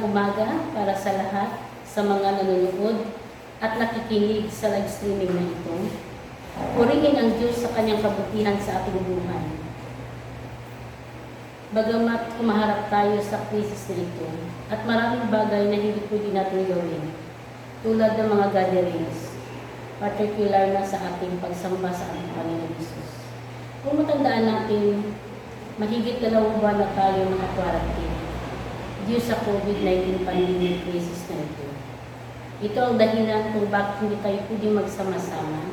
umaga para sa lahat, sa mga nanonood at nakikinig sa live streaming na ito. Purihin ang Diyos sa kanyang kabutihan sa ating buhay. Bagamat kumaharap tayo sa krisis na ito at maraming bagay na hindi pwede natin gawin, tulad ng mga gatherings, particular na sa ating pagsamba sa ating Panginoon Jesus. Kung matandaan natin, mahigit 2 buwan na tayo naka-quarantine due sa COVID-19 pandemic crisis na ito. Ito ang dahilan kung bakit hindi tayo pwede magsama-sama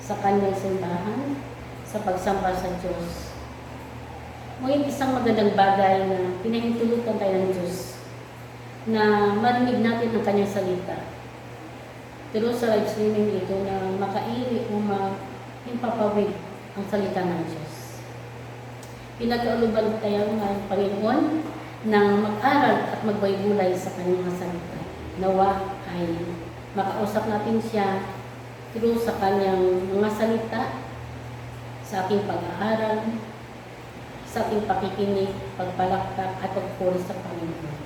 sa kanyang simbahan, sa pagsamba sa Diyos. Ngunit isang magandang bagay na pinahintulutan tayo ng Diyos na marinig natin ang kanyang salita. Pero sa live streaming ito na makairi o mahimpapawid ang salita ng Diyos. Pinagkauluban tayo ng Panginoon nang mag-aral at magbaybulay sa kanyang salita. Nawa ay makausap natin siya through sa kanyang mga salita, sa ating pag-aaral, sa ating pakikinig, pagpalakpak at pagpuri sa Panginoon.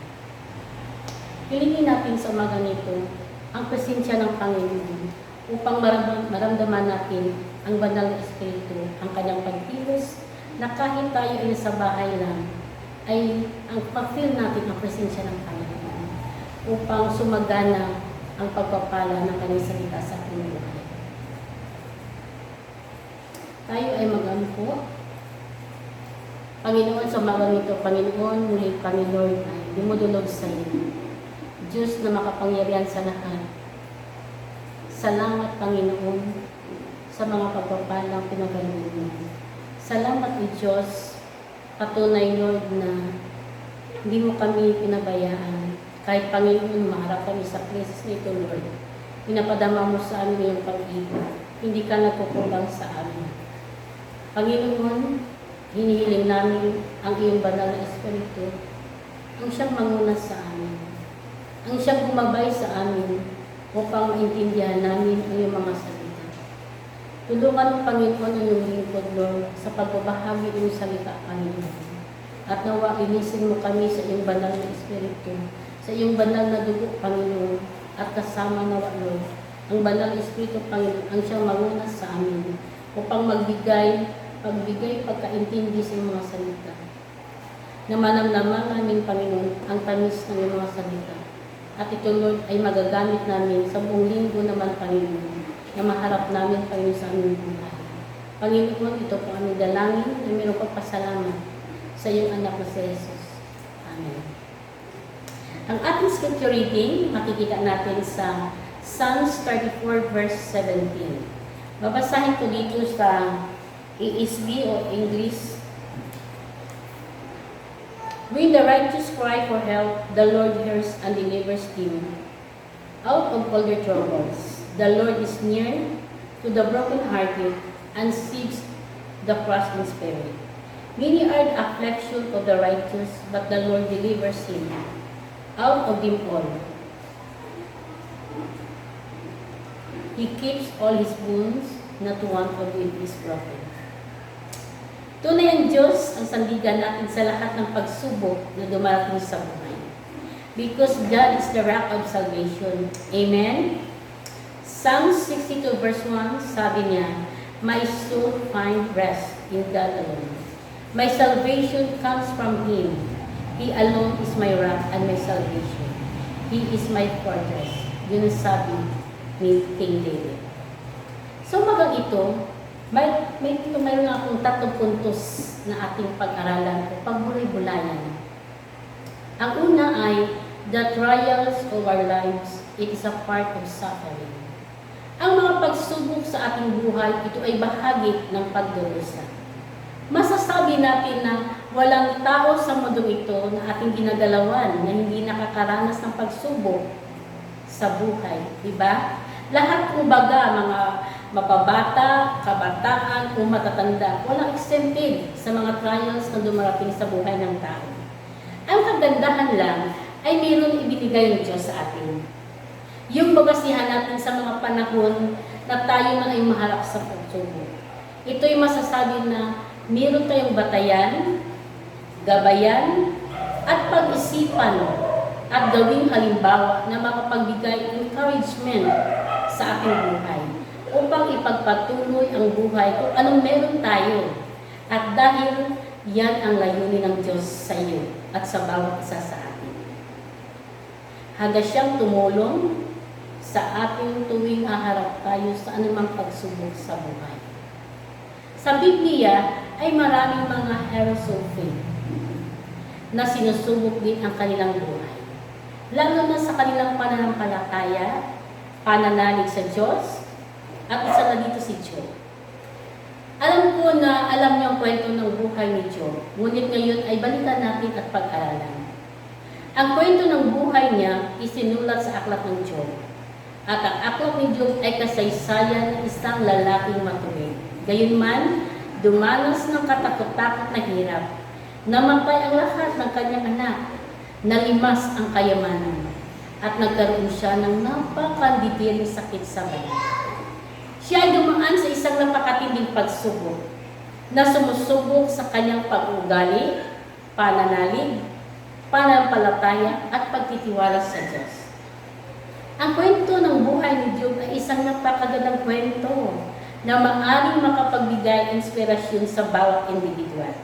Hilingin natin sa umaga nito ang presensya ng Panginoon upang maramdaman natin ang banal na Espiritu, ang kanyang pagkilos, na kahit tayo ay sa bahay lang, ay ang ma-feel natin ang presensya ng Panginoon upang sumagana ang pagpapala ng kanyang salita sa ating buhay. Tayo ay mag-ampo. Panginoon, sa umaga nito, Panginoon, muli kami, Lord, ay dumudulog sa iyo. Diyos na makapangyarihan sa lahat. Salamat, Panginoon, sa mga pagpapalang pinagaling mo. Salamat, Diyos, patunay, Lord, na hindi mo kami pinabayaan. Kahit, Panginoon, maharap kami sa krisis nito, Lord. Pinapadama mo sa amin yung pag-ibig. Hindi ka nagkukulang sa amin. Panginoon, hinihiling namin ang iyong banal na Espiritu, ang siyang manguna sa amin, ang siyang gumabay sa amin upang maintindihan namin ang iyong mga salita. Tulungan mo, Panginoon, ang iyong lingkod, Lord, sa pagbabahagi ng salita, Panginoon. At nawa, inisin mo kami sa iyong banal na Espiritu, sa iyong banal na dugo, Panginoon, at kasama nawa, Lord, ang banal na Espiritu, Panginoon, ang siyang manguna sa amin upang pagbigay pagkaintindi sa mga salita. Na manamnaman namin, Panginoon, ang tamis ng mga salita. At ito, Lord, ay magagamit namin sa buong linggo naman, Panginoon, na maharap namin, Panginoon, sa aming buhay. Panginoon, ito po aming dalangin na mayroong pagpasalamat sa iyong anak na si Jesus. Amen. Ang ating scripture reading, makikita natin sa Psalms 34 verse 17. Babasahin ko dito sa ESV o English. When the righteous cry for help, the Lord hears and delivers them out of all their troubles. The Lord is near to the brokenhearted and saves the crushed in spirit. Many are the affliction of the righteous, but the Lord delivers him out of them all. He keeps all his bones, not one of them is broken. Tunay ang Diyos ang sandigan natin sa lahat ng pagsubok na dumarating sa buhay. Because God is the rock of salvation. Amen? Psalm 62 verse 1, sabi niya, My soul find rest in God alone. My salvation comes from Him. He alone is my rock and my salvation. He is my fortress. Yun ang sabi ni King David. So magang ito, mayroon akong 3 puntos na ating pag-aralan o pagbulay-bulayan. Ang una ay, the trials of our lives, it is a part of suffering. Ang mga pagsubok sa ating buhay, ito ay bahagi ng pagdurusa. Masasabi natin na walang tao sa mundong ito na ating ginagalawan na hindi nakakaranas ng pagsubok sa buhay. Diba? Lahat kumbaga, mga mapabata, kabataan, o matatanda, walang exempted sa mga trials na dumarating sa buhay ng tao. Ang kagandahan lang ay mayroon ibinigay ng Diyos sa atin. Yung babasihan natin sa mga panahon na tayo na ay maharap sa pagsubok. Ito'y masasabi na mayroon tayong batayan, gabayan, at pag-isipan at gawing halimbawa na makapagbigay encouragement sa ating buhay upang ipagpatuloy ang buhay kung anong meron tayo. At dahil yan ang layunin ng Diyos sa iyo at sa bawat isa sa atin. Handa siyang tumulong sa ating tuwing haharap tayo sa anumang pagsubok sa buhay. Sa Biblia ay maraming mga heroes of faith na sinusubok din ang kanilang buhay. Lalo na sa kanilang pananampalataya, pananalig sa Diyos, at isa na dito si Job. Alam ko na alam niyo ang kwento ng buhay ni Job, ngunit ngayon ay balikan natin at pag-aralan. Ang kwento ng buhay niya isinulat sa aklat ng Job. At ang aklat ni Job ay kasaysayan ng isang lalaking matuwid. Gayunman, dumanas ng katakot-takot na hirap. Namatay ang lahat ng kanyang anak. Nalimas ang kayamanan. At nagkaroon siya ng napakanditiring sakit sa balat. Siya ay dumaan sa isang napakatinding pagsubok na sumusubok sa kanyang pag-uugali, pananalig, pananampalataya at pagtitiwala sa Diyos. Ang kwento ng buhay ni Job ay isang napakagandang kwento na maaaring makapagbigay inspirasyon sa bawat individual.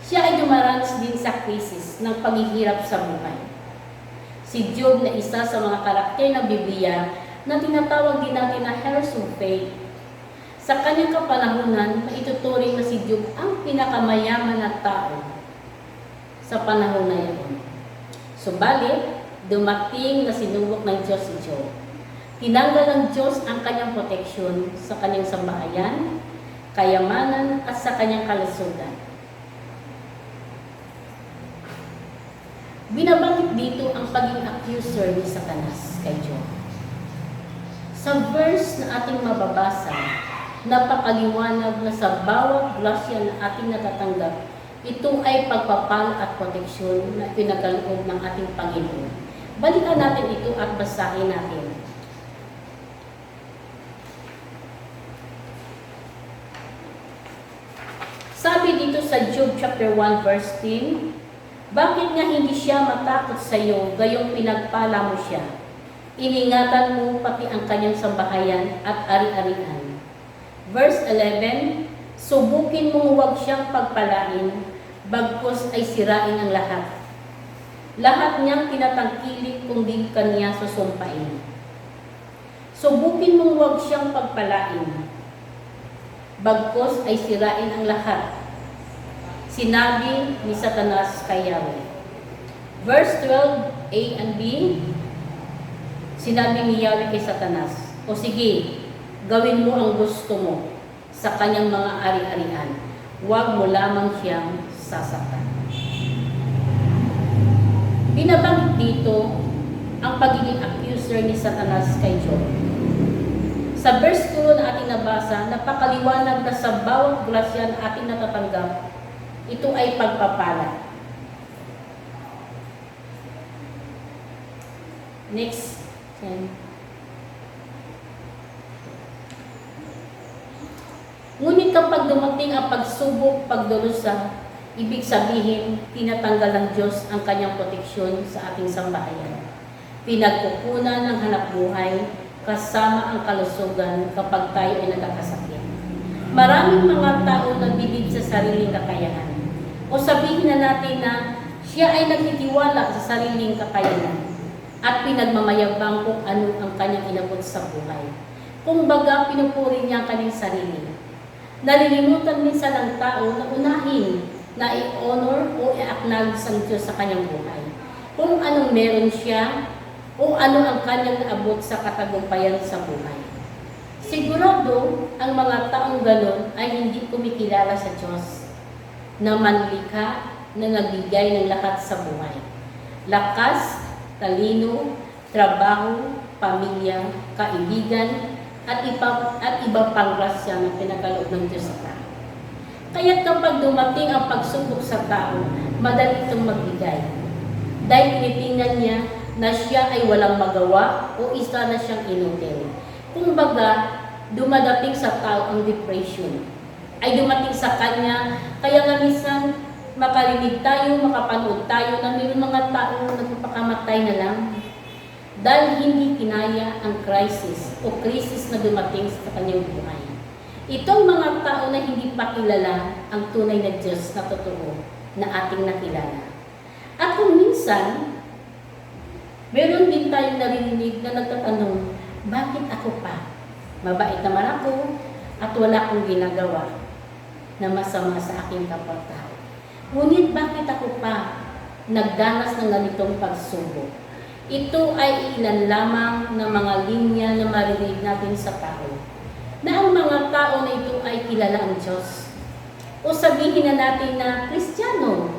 Siya ay dumaranas din sa krisis ng paghihirap sa buhay. Si Job na isa sa mga karakter ng Biblia na tinatawag din natin na heroes of faith. Sa kanyang kapanahunan, maituturing na si Job ang pinakamayaman na tao sa panahon na iyon. Subalit, dumating na sinubok ng Diyos si Job. Tinanggal ng Diyos ang kanyang proteksyon sa kanyang sambahayan, kayamanan at sa kanyang kalusugan. Binabanggit dito ang pagiging accuser ni Satanas kay Job. Sa verse na ating mababasa, napakaliwanag na sa bawat grasya na ating natatanggap, ito ay pagpapala at proteksyon na pinagkaloob ng ating Panginoon. Balikan natin ito at basahin natin. Sabi dito sa Job chapter 1 verse 10, bakit nga hindi siya matakot sa iyo, gayong pinagpala mo siya? Iningatan mo pati ang kanyang sambahayan at ari-arian. Verse 11, subukin mong huwag siyang pagpalain, bagkus ay sirain ang lahat. Lahat niyang tinatangkilik kung di kaniya susumpain. Subukin mong huwag siyang pagpalain, bagkus ay sirain ang lahat. Sinabi ni Satanas kay Yahweh. Verse 12, A and B, sinabi ni Yahweh kay Satanas, o sige, gawin mo ang gusto mo sa kanyang mga ari-arian. Huwag mo lamang siyang sasaktan. Binabanggit dito ang pagiging accuser ni Satanas kay Job. Sa verse 2 na ating nabasa, napakaliwanag na sa bawat grasya na ating natatanggap, ito ay pagpapala. Next. Ngunit kapag dumating ang pagsubok, pagdurusa, ibig sabihin, tinatanggal ng Diyos ang kanyang proteksyon sa ating sambahayan. Pinagkukunan ng hanapbuhay kasama ang kalusugan kapag tayo ay nagkakasakit. Maraming mga tao nagbilid sa sariling kakayahan. O sabihin na natin na siya ay nagtitiwala sa sariling kakayahan at pinagmamayabang kung ano ang kanyang inabot sa buhay. Kung baga, pinupuri niya ang kanyang sarili. Nalilimutan minsan ng tao na unahin na i-honor o i-acknowledge ang Diyos sa kanyang buhay. Kung anong meron siya o ano ang kanyang naabot sa katagumpayan sa buhay. Sigurado, ang mga taong ganon ay hindi kumikilala sa Diyos na manlikha na nagbigay ng lahat sa buhay. Lakas, talino, trabaho, pamilya, kaibigan, at iba pang grasya na pinagkaloob ng Diyos sa tao. Kaya't kapag dumating ang pagsubok sa tao, madali itong magbigay. Dahil tinitingnan niya na siya ay walang magawa o isa na siyang inutil. Kung baga, dumadating sa tao ang depression. Ay dumating sa kanya, kaya nga minsan makarinig tayo, makapanood tayo na mayroong mga taong nagpapakamali mamatay na lang dahil hindi kinaya ang crisis o krisis na dumating sa kanyang buhay. Itong mga tao na hindi pa kilala ang tunay na Diyos na totoo na ating nakilala. At kung minsan, meron din tayong narinig na nagtatanong, bakit ako pa? Mabait naman ako at wala akong ginagawa na masama sa aking kapwa-tao. Ngunit bakit ako pa nagdanas ng ganitong pagsubok? Ito ay ilan lamang ng mga linya na maririnig natin sa tao, na ang mga tao na ito ay kilala ang Diyos. O sabihin na natin na Kristiyano,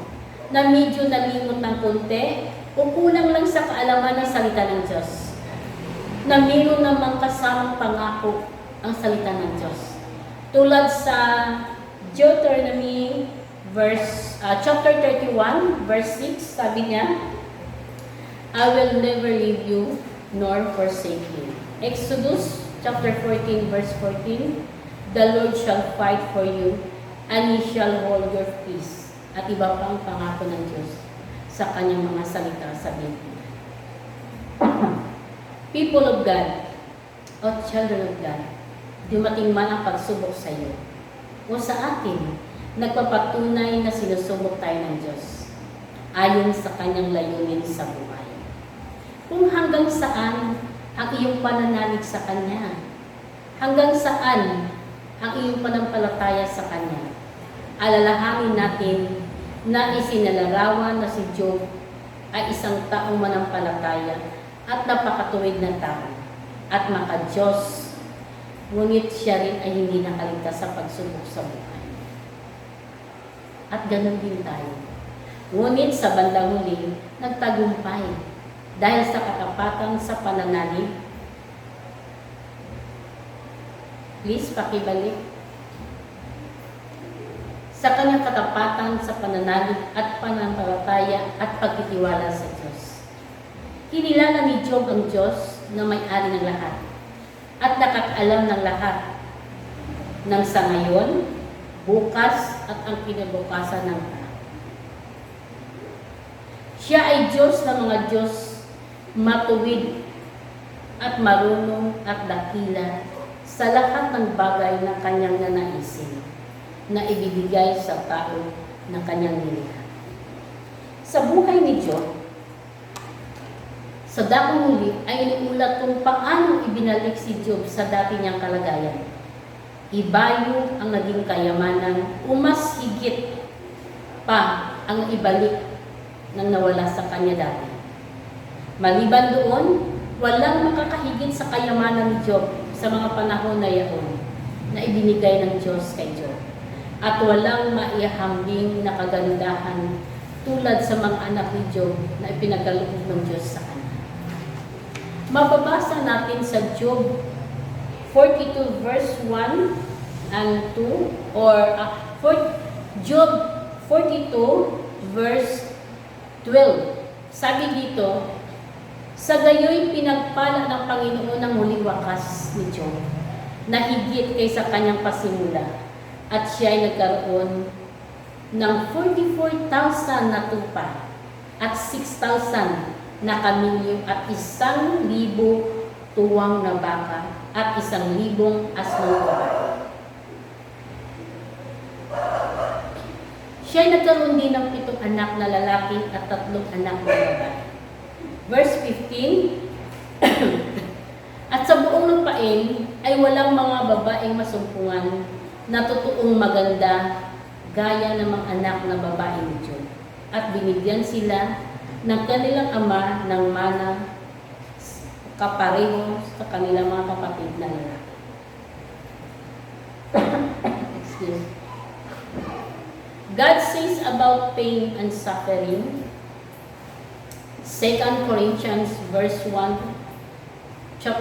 na medyo nalimot ng konti, o kulang lang sa kaalaman ng salita ng Diyos, na mayroon namang kasamang pangako ang salita ng Diyos. Tulad sa Deuteronomy chapter 31, verse 6, sabi niya, I will never leave you nor forsake you. Exodus chapter 14, verse 14, the Lord shall fight for you, and He shall hold your peace. At iba pang pangako ng Diyos sa kanyang mga salita sa Biblia. People of God, o children of God, dumating man ang pagsubok sa iyo o sa atin, nagpapatunay na sinusubok tayo ng Diyos ayon sa kanyang layunin sa buhay. Kung hanggang saan ang iyong pananalig sa Kanya, hanggang saan ang iyong panampalataya sa Kanya, alalahanin natin na isinalarawan na si Job ay isang taong manampalataya at napakatuwid na tao at maka-Diyos, ngunit siya rin ay hindi nakaligtas sa pagsubok sa buhay. At ganun din tayo. Ngunit sa bandang huli, nagtagumpay dahil sa katapatan sa pananalig. Please, pakibalik. Sa kanyang katapatan sa pananalig at pananampalataya at pagtitiwala sa Diyos. Kinilala ni Job ang Diyos na may-ari ng lahat at nakakaalam ng lahat ng sa ngayon, bukas at ang kinabukasan ng lahat. Siya ay Diyos ng mga Diyos, matuwid at marunong at dakila sa lahat ng bagay na kanyang nanaisin na ibibigay sa tao na kanyang nilikha. Sa buhay ni Job, sa dakong huli ay iniulat kung paano ibinalik si Job sa dati niyang kalagayan. Ibayo ang naging kayamanan o mas higit pa ang ibalik ng nawala sa kanya dati. Maliban doon, walang makakahigit sa kayamanan ni Job sa mga panahon na iyon na ibinigay ng Diyos kay Job. At walang maihambing na kagandahan tulad sa mga anak ni Job na ipinagaloob ng Diyos sa kanya. Mababasa natin sa Job 42 verse 1 and 2 or Job 42 verse 12. Sabi dito, sa gayoy pinagpala ng Panginoon ang huling wakas ni Job na higit kaysa kanyang pasimula at siya ay nagkaroon ng 44,000 na tupa at 6,000 na kamilyo at 1,000 tuwang na baka at 1,000 asnong babae. Siya ay nagkaroon din ng 7 anak na lalaki at 3 anak na babae. Verse 15, at sa buong lupain ay walang mga babaeng masumpungan na totoong maganda gaya ng mga anak na babae ni Job. At binigyan sila ng kanilang ama ng mana kapareho sa kanilang mga kapatid na lalaki. Excuse. God says about pain and suffering, 2 Corinthians verse 1, 2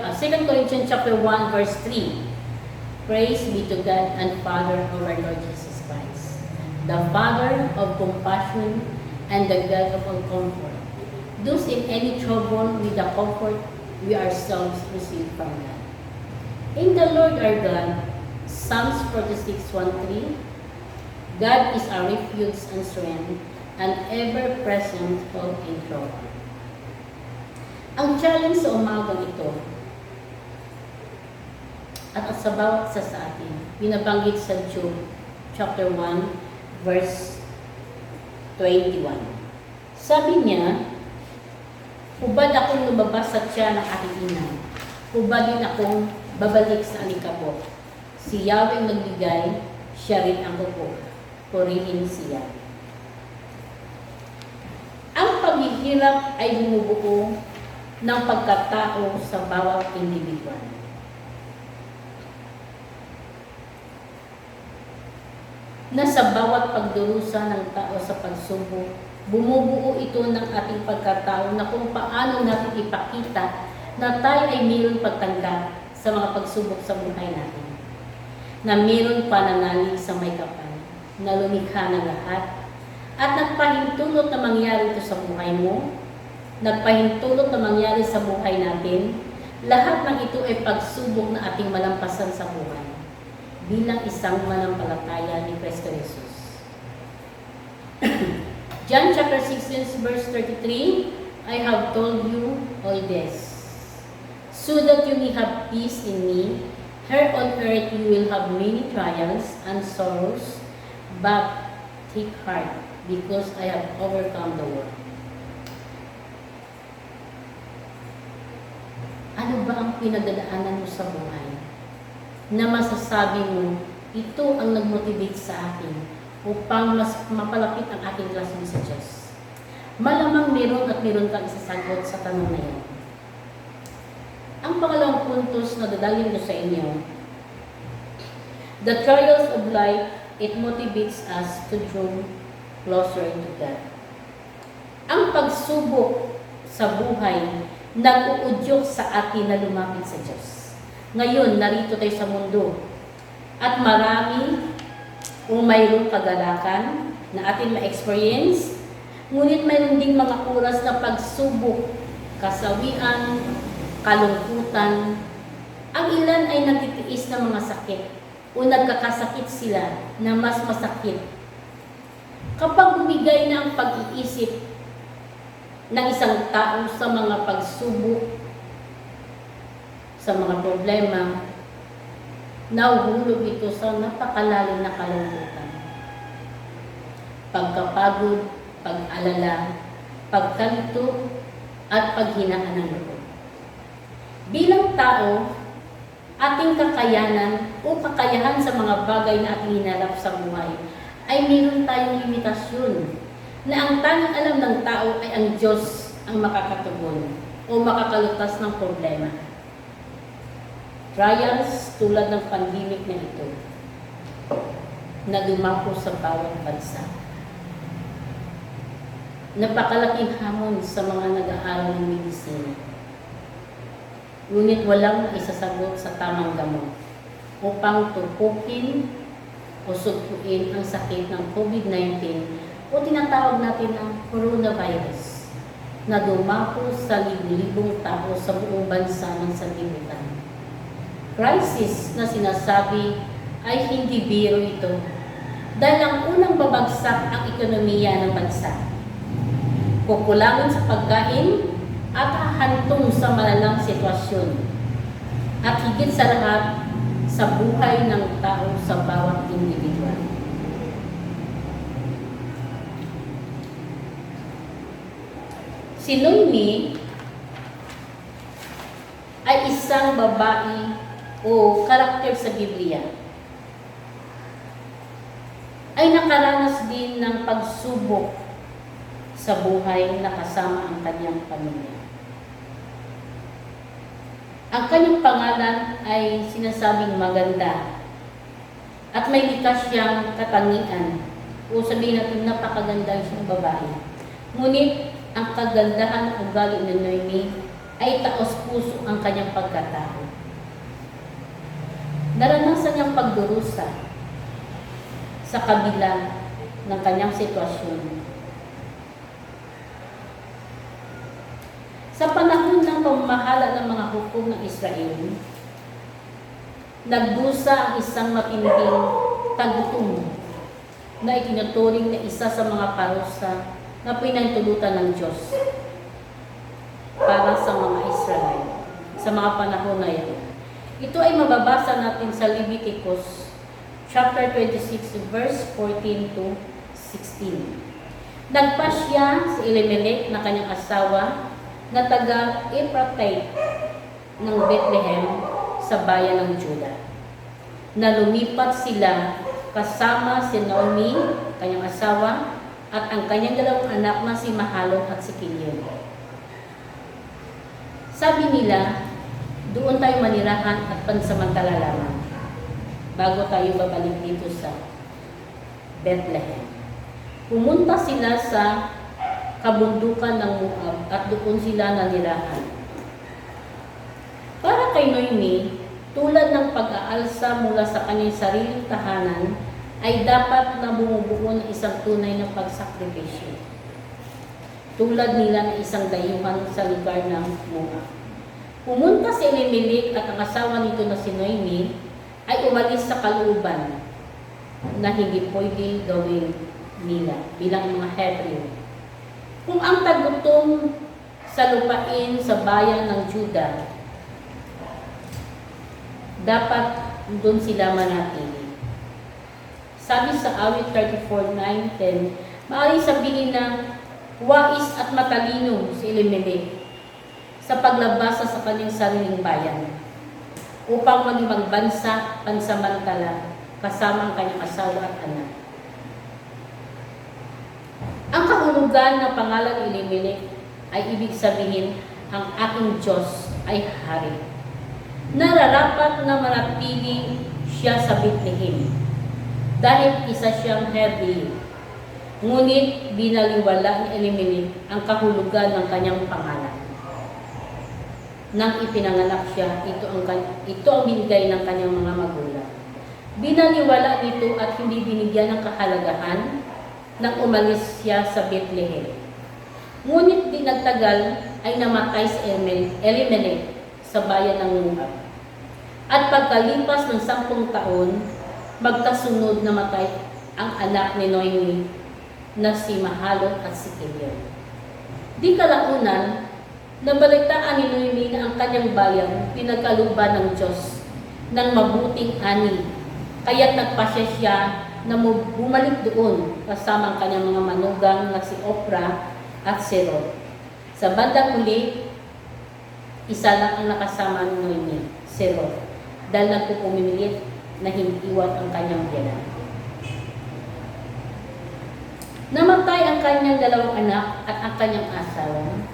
Corinthians chapter 1 verse 3. Praise be to God and Father of our Lord Jesus Christ, the Father of compassion and the God of all comfort. Those in any trouble with the comfort we ourselves receive from God. In the Lord our God, Psalms 46:1-3, God is our refuge and strength, and ever-present help in trouble. challenge sa umagang ito at sa bawat isa sa atin, binabanggit sa Job chapter 1 verse 21. Sabi niya, hubad akong lumabas sa tiyan ng aking ina, hubad din akong babalik sa alikabok. Si Yahweh nagbigay, siya rin ang purihin siya. Ang paghihirap ay bumubuo ng pagkatao sa bawat individual. Na sa bawat pagdurusa ng tao sa pagsubok, bumubuo ito ng ating pagkatao na kung paano natin ipakita na tayo ay mayroong pagtanggap sa mga pagsubok sa buhay natin. Na mayroong pananalig sa may kapal, na lumikha ng lahat, at nagpahintulot na mangyari ito sa buhay mo, nagpahintulot na mangyari sa buhay natin, lahat ng ito ay pagsubok na ating malampasan sa buhay bilang isang manampalataya ni Kristo Jesus. John chapter 16 verse 33, I have told you all this, so that you may have peace in me. Here on earth you will have many trials and sorrows, but take heart, because I have overcome the world. Ano ba ang pinagdadaanan mo sa buhay na masasabi mo, ito ang nag-motivate sa akin upang mas mapalapit ang ating relasyon sa Diyos? Malamang meron at meron kang isasagot sa tanong na yan. Ang pangalawang puntos na dadalhin ko sa inyo, the trials of life, it motivates us to draw closer to God. Ang pagsubok sa buhay, nag-uudyok sa atin na lumapit sa Diyos. Ngayon, narito tayo sa mundo. At marami kung mayroong kagalakan na atin ma-experience, ngunit mayroon ding mga oras na pagsubok, kasawian, kalungkutan. Ang ilan ay nagtitiis ng mga sakit o nagkakasakit sila na mas masakit. Kapag bumigay na ang pag-iisip ng isang tao sa mga pagsubok, sa mga problema, nahuhulog ito sa napakalalim na kalungkutan. Pagkapagod, pag-alala, pagkalito, at paghinaan ng loob. Bilang tao, ating kakayanan o kakayahan sa mga bagay na ating hinarap sa buhay ay mayroon tayong limitasyon na ang tanging alam ng tao ay ang Diyos ang makakatugon o makakalutas ng problema. Trials tulad ng pandemic na ito na dumako sa bawat bansa. Napakalaking hamon sa mga nag-aaral ng medisina. Ngunit walang isasagot sa tamang gamot upang tupukin o sugpuin ang sakit ng COVID-19 o tinatawag natin ang coronavirus na dumako sa libu-libong tao sa buong bansa ng sanlibutan. Crisis na sinasabi ay hindi biro ito dahil ang unang babagsak ang ekonomiya ng bansa. Kukulangan sa pagkain at hahantong sa malalang sitwasyon at higit sa lahat sa buhay ng tao sa bawat individual. Si Noemi ay isang babae o karakter sa Biblia, ay nakaranas din ng pagsubok sa buhay na kasama ang kanyang pamilya. Ang kanyang pangalan ay sinasabing maganda at may likas siyang katangian o sabihin natin napakaganda siyang babae. Ngunit ang kagandahan ng ugali ni Noemi ay taos-puso ang kanyang pagkatao. Naranasan niyang pagdurusa sa kabila ng kanyang sitwasyon. Sa panahon ng pamamahala ng mga hukom ng Israel, nagdusa ang isang matinding tagutom na itinuturing na isa sa mga parusa na pinahintulutan ng Diyos para sa mga Israel. mga panahon na iyon. Ito ay mababasa natin sa Leviticus chapter 26 verse 14 to 16. Nagpasya si Elimelech na kanyang asawa na taga Ephratite ng Bethlehem sa bayan ng Juda. Na lumipat sila kasama si Naomi, kanyang asawa, at ang kanyang dalawang anak na si Mahalon at si Kilion. Sabi nila, doon tayo manirahan at pansamantala lamang bago tayo babalik dito sa Bethlehem. Pumunta sila sa kabundukan ng Moab at doon sila nanirahan. Para kay Noemi, tulad ng pag-aalsa mula sa kanyang sariling tahanan, ay dapat na bumubuo ng isang tunay na pagsakripisyo. Tulad nila ng isang dayuhan sa lugar ng Moab. Pumunta si Elimelech at ang asawa nito na si Noemi ay umalis sa kalooban na hindi pwede gawin nila bilang mga Hebreo. Kung ang tagutom sa lupain sa bayan ng Juda, dapat doon sila manatili. Sabi sa awit 34:9-10, maaaring sabihin na wais at matalino si Elimelech sa paglabasa sa kanyang sariling bayan upang maging magbansa pansamantala kasama ang kanyang asawa at anak. Ang kahulugan ng pangalan ni Elimelech ay ibig sabihin ang aking Diyos ay hari. Nararapat na manatili siya sa Bethlehem dahil isa siyang Hebreo. Ngunit binaliwala ni Elimelech ang kahulugan ng kanyang pangalan. Nang ipinanganak siya, ito ang binigay ng kanyang mga magulang. Binaliwala nito at hindi binigyan ng kahalagahan nang umalis siya sa Bethlehem. Ngunit di nagtagal ay namatay si Elimelech sa bayan ng Moab. At pagkalipas ng 10 taon, magkasunod namatay ang anak ni Noemi na si Mahalon at si Kilion. Di kalaunan, nabalitaan ni Noemi na ang kanyang bayan pinagkaluban ng Diyos ng mabuting ani. Kaya't nagpasya siya na bumalik doon kasama ang kanyang mga manugang na si Oprah at si Ruth. Sa bandang huli, isa lang ang nakasama ni Noemi, si Ruth, dahil nagpupumilit na hiniwan ang kanyang biyanan. Namatay ang kanyang dalawang anak at ang kanyang asawa.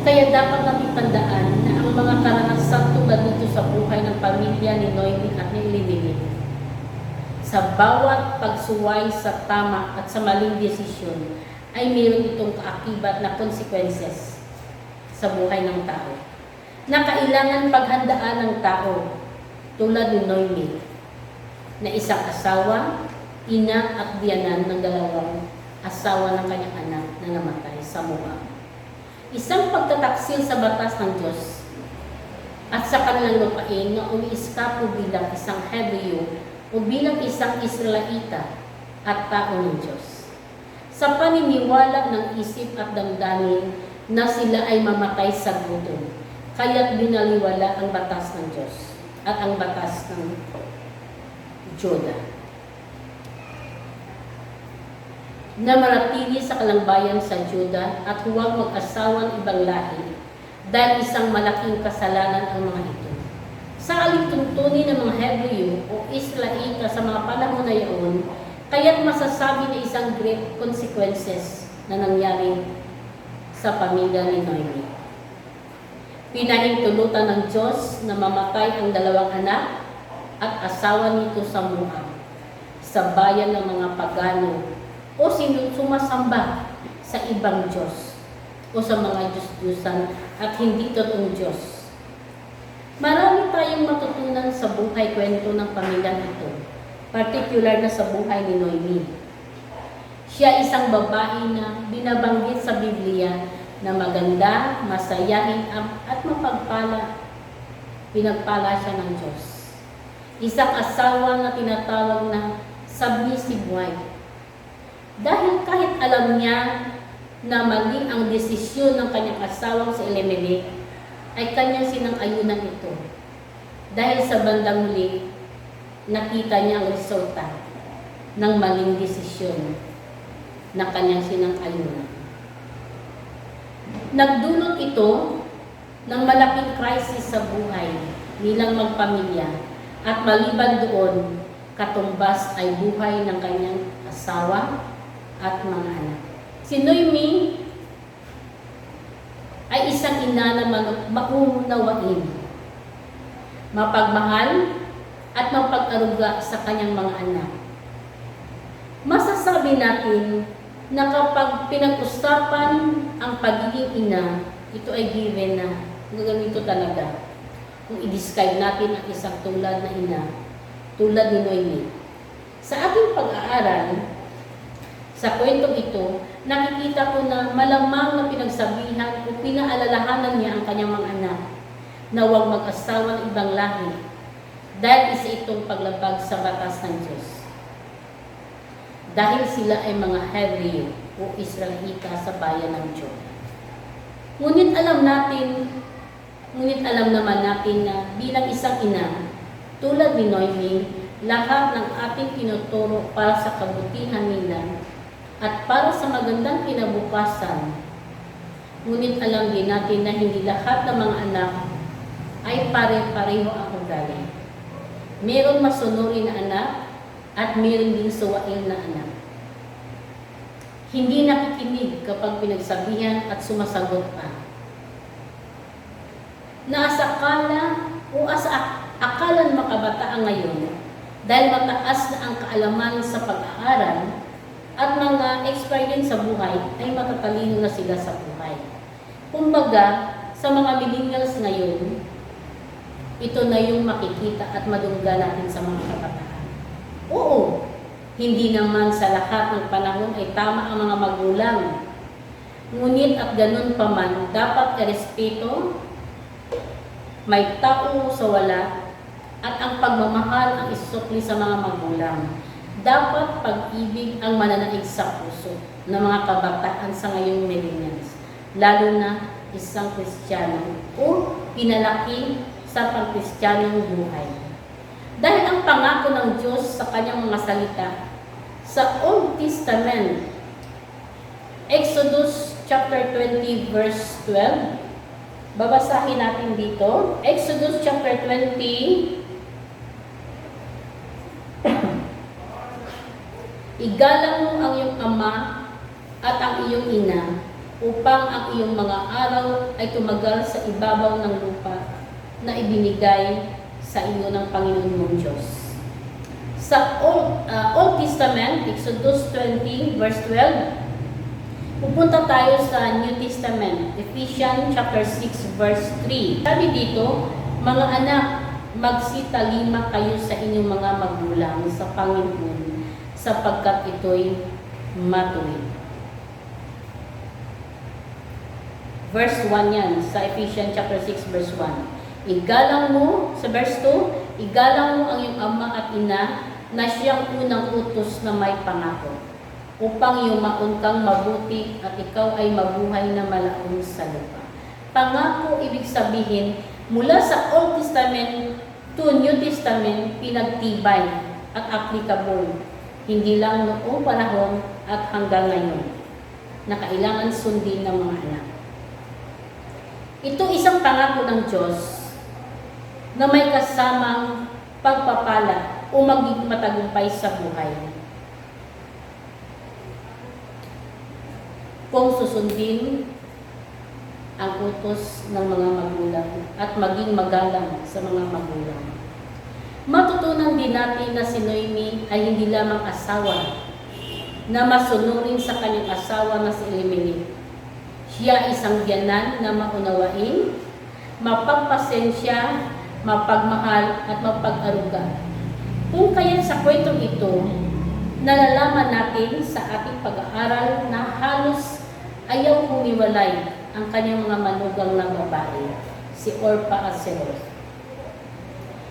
Kaya dapat natin tandaan na ang mga karanasan tulad nito sa buhay ng pamilya ni Noemi at ni Elimelech, sa bawat pagsuway sa tama at sa maling desisyon, ay mayroon itong kaakibat na consequences sa buhay ng tao na kailangan paghandaan ng tao, tulad ni Noemi na isang asawa, ina at biyanan ng dalawang asawa ng kanyang anak na namatay sa Moab. Isang pagtataksil sa batas ng Diyos at sa kanilang lupain na umiiskapo bilang isang Hebreo o bilang isang Israelita at tao ng Diyos. Sa paniniwala ng isip at damdamin na sila ay mamatay sa gutom, kaya't binaliwala ang batas ng Diyos at ang batas ng Juda na manatili sa kalangbayan sa Juda at huwag mag-asawang ibang lahi dahil isang malaking kasalanan ang mga ito. Sa alituntunin ng mga Hebreo o Israelita sa mga panahon na iyon, kaya't masasabi na isang great consequences na nangyari sa pamilya ni Noemi. Pinahintulutan ng Diyos na mamatay ang dalawang anak at asawa nito sa Moab, sa bayan ng mga pagano o sumasamba sa ibang Diyos o sa mga Diyos-Diyosan at hindi totoong Diyos. Marami tayong matutunan sa buhay kwento ng pamilyang ito, particular na sa buhay ni Noemi. Siya isang babae na binabanggit sa Biblia na maganda, masayahin at mapagpala. Pinagpala siya ng Diyos. Isang asawa na tinatawag na submissive wife. Dahil kahit alam niya na mali ang desisyon ng kanyang asawang si Elimelech, ay kanyang sinang-ayunan ito. Dahil sa bandang huli, nakita niya ang resulta ng maling desisyon na kanyang sinang-ayunan. Nagdulot ito ng malaking crisis sa buhay nilang magpamilya at maliban doon, katumbas ay buhay ng kanyang asawa at mga anak. Si Noemi ay isang ina na mauunawain, mapagmahal at mapag-aruga sa kanyang mga anak. Masasabi natin na kapag pinag-usapan ang pagiging ina, ito ay given na ganito talaga. Kung i-describe natin ang isang tulad na ina, tulad ni Noemi. Sa aking pag-aaral, sa kwentong ito, nakikita ko na malamang na pinagsabihan o pinaalalahanan niya ang kanyang mga anak na huwag mag-asawa ng ibang lahi dahil isa itong paglabag sa batas ng Diyos. Dahil sila ay mga Hebreo o Israelita sa bayan ng Diyos. Ngunit alam naman natin na bilang isang ina, tulad ni Noemi, lahat ng ating tinuturo para sa kabutihan nila at para sa magandang kinabukasan. Ngunit alam din natin na hindi lahat ng mga anak ay pare-pareho ang ugali. Mayroong masunuri na anak at mayroon din suwail na anak. Hindi nakikinig kapag pinagsabihan at sumasagot pa. Naasakala o akala ng mga kabataan ngayon dahil mataas na ang kaalaman sa pag-aaral at mga experience sa buhay ay matatalino na sila sa buhay. Kumbaga, sa mga millennials ngayon, ito na yung makikita at madungga natin sa mga kabataan. Oo, hindi naman sa lahat ng panahon ay tama ang mga magulang. Ngunit at ganun pa man, dapat irespeto, may tao sa wala, at ang pagmamahal ang isukli sa mga magulang. Dapat pag-ibig ang mananaig sa puso ng mga kabataan sa ngayong millennials, lalo na isang Kristiyano o pinalaki sa pang-Kristiyanong buhay. Dahil ang pangako ng Diyos sa kanyang mga salita sa Old Testament, Exodus chapter 20 verse 12, babasahin natin dito. Exodus chapter 20, igalang mo ang iyong ama at ang iyong ina upang ang iyong mga araw ay tumagal sa ibabaw ng lupa na ibinigay sa iyo ng Panginoon mong Diyos. Sa Old Testament, Exodus 20 verse 12, pupunta tayo sa New Testament, Ephesians chapter 6 verse 3. Sabi dito, mga anak, magsitalima kayo sa inyong mga magulang sa Panginoon sapagkat ito'y matuwid. Verse 1 yan, sa Ephesians chapter 6 verse 1. Igalang mo, sa verse 2, igalang mo ang iyong ama at ina na siyang unang utos na may pangako, upang yumaon kang mabuti at ikaw ay mabuhay na malaon sa lupa. Pangako, ibig sabihin, mula sa Old Testament to New Testament, pinagtibay at applicable. Hindi lang noong panahon at hanggang ngayon, na kailangan sundin ng mga anak. Ito isang pangako ng Diyos na may kasamang pagpapala o magiging matagumpay sa buhay. Kung susundin ang utos ng mga magulang at maging magalang sa mga magulang. Matutunan din natin na si Noemi ay hindi lamang asawa na masunurin sa kanyang asawa na si Elimelech. Siya isang biyanan na maunawain, mapagpasensya, mapagmahal at mapag-aruga. Kung kaya sa kwentong ito, nalalaman natin sa ating pag-aaral na halos ayaw humiwalay ang kanyang mga manugang na babae, si Orpah at si Ruth.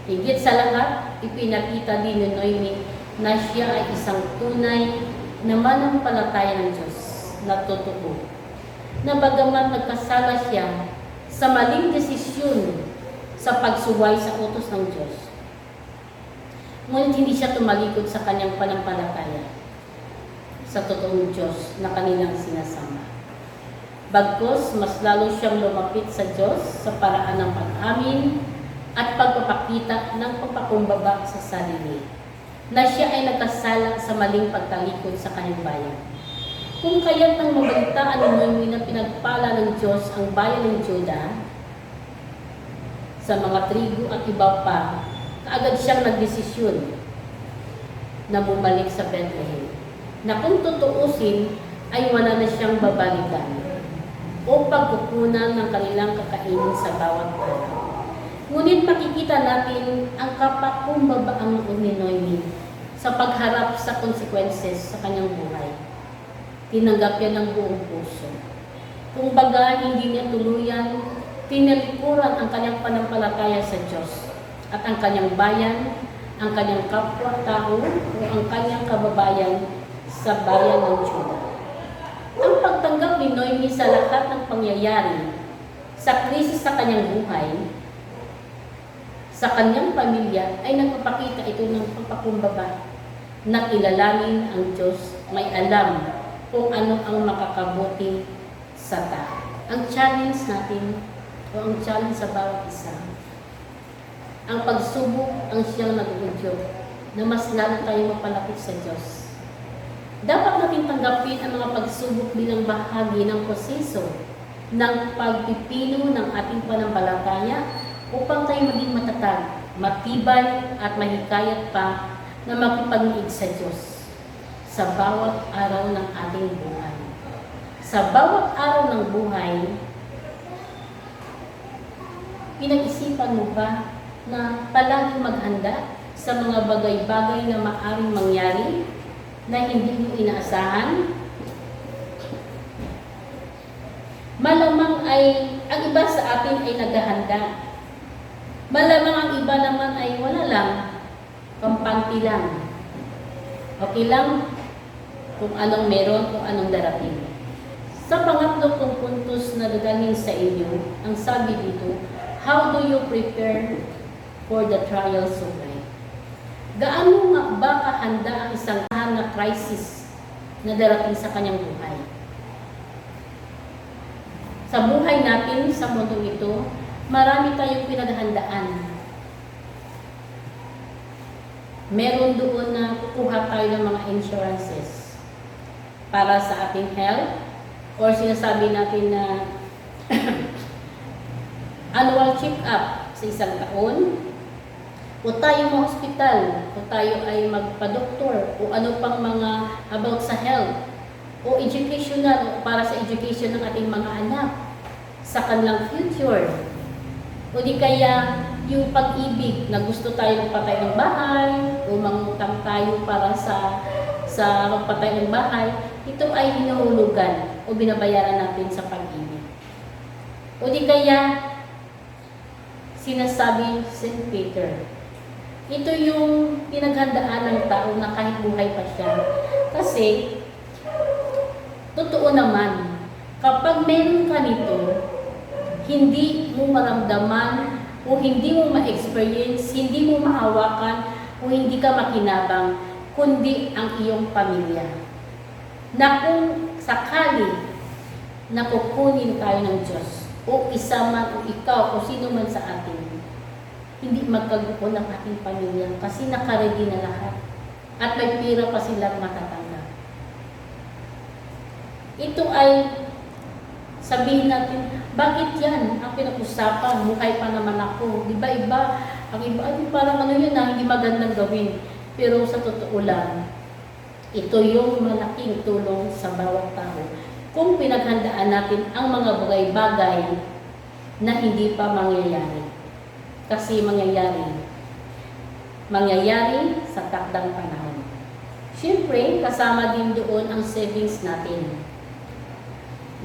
Higit sa lahat, ipinakita din ni Noemi na siya ay isang tunay na manampalataya ng Diyos na totoo na bagamat nagkasala siya sa maling desisyon sa pagsuway sa utos ng Diyos, ngunit hindi siya tumalikod sa kanyang panampalataya sa totoong Diyos na kanilang sinasama. Bagkus, mas lalo siyang lumapit sa Diyos sa paraan ng pag-amin at pagpapakita ng pagpakumbaba sa sarili, na siya ay nagkasala sa maling pagtalikod sa kanyang bayan. Kung kaya't nang mabalitaan ni Noemi na pinagpala ng Diyos ang bayan ng Juda sa mga trigo at iba pa, kaagad siyang nagdesisyon na bumalik sa Bethlehem, na kung tutuusin ay wala na siyang babalikan o pagkukunan ng kanilang kakainin sa bawat araw. Ngunit makikita natin ang kapakumbabaang loob ni Noemi sa pagharap sa consequences sa kanyang buhay. Tinanggap niya ng buong puso. Kung baga, hindi niya tuluyan, tinalikuran ang kanyang panampalataya sa Diyos at ang kanyang bayan, ang kanyang kapwa-tao o ang kanyang kababayan sa bayan ng Juda. Ang pagtanggap ni Noemi sa lahat ng pangyayari sa krisis sa kanyang buhay, sa kanyang pamilya, ay nagpapakita ito ng pagpakumbaba na kilalanin ang Diyos, may alam kung ano ang makakabuti sa tao. Ang challenge natin, o ang challenge sa bawat isa, ang pagsubok ang siyang nag-udyok na mas lalo tayo mapalapit sa Diyos. Dapat natin tanggapin ang mga pagsubok bilang bahagi ng proseso ng pagpipino ng ating panampalataya upang tayo maging matatag, matibay at mahikayat pa na makipag-iig sa Diyos sa bawat araw ng ating buhay. Sa bawat araw ng buhay, pinag-isipan mo ba na palaging maghanda sa mga bagay-bagay na maaaring mangyari na hindi mo inaasahan? Malamang ay ang iba sa atin ay naghahanda. Malamang ang iba naman ay wala lang, kampante lang. Okay lang kung anong meron, kung anong darating. Sa pangatlo kong puntos na dadalhin sa inyo, ang sabi dito, how do you prepare for the trials of life? Gaano nga ba kahanda ang isang na crisis na darating sa kanyang buhay? Sa buhay natin, sa mundong ito, marami tayong pinaghandaan. Meron doon na kukuha tayo ng mga insurances para sa ating health, or sinasabi natin na annual check-up sa isang taon, o tayo ma-hospital, o tayo ay magpa-doktor, o ano pang mga about sa health, o educational, o para sa education ng ating mga anak, sa kanilang future, o di kaya yung pag-ibig na gusto tayo magpatay ng bahay, o mangutang tayo para sa magpatay ng bahay, ito ay hinuhulugan o binabayaran natin sa pag-ibig. O di kaya, sinasabi St. Peter, ito yung pinaghandaan ng tao na kahit buhay pa siya. Kasi, totoo naman, kapag meron ka nito, hindi mo maramdaman o hindi mo ma-experience, hindi mo mahawakan o hindi ka makinabang, kundi ang iyong pamilya. Na kung sakali na kukunin tayo ng Diyos, o isa man o ikaw o sino man sa atin, hindi magkagupo ng ating pamilya kasi nakaredy na lahat at may pira pa silang matatanggap. Ito ay sabihin natin, bakit yan ang pinag-usapan? Buhay pa naman ako. Di ba iba? Ang iba, ay parang ano yun na hindi magandang gawin. Pero sa totoo lang, ito yung malaking tulong sa bawat tao. Kung pinaghandaan natin ang mga bagay-bagay na hindi pa mangyayari. Kasi mangyayari sa takdang panahon. Siyempre, kasama din doon ang savings natin.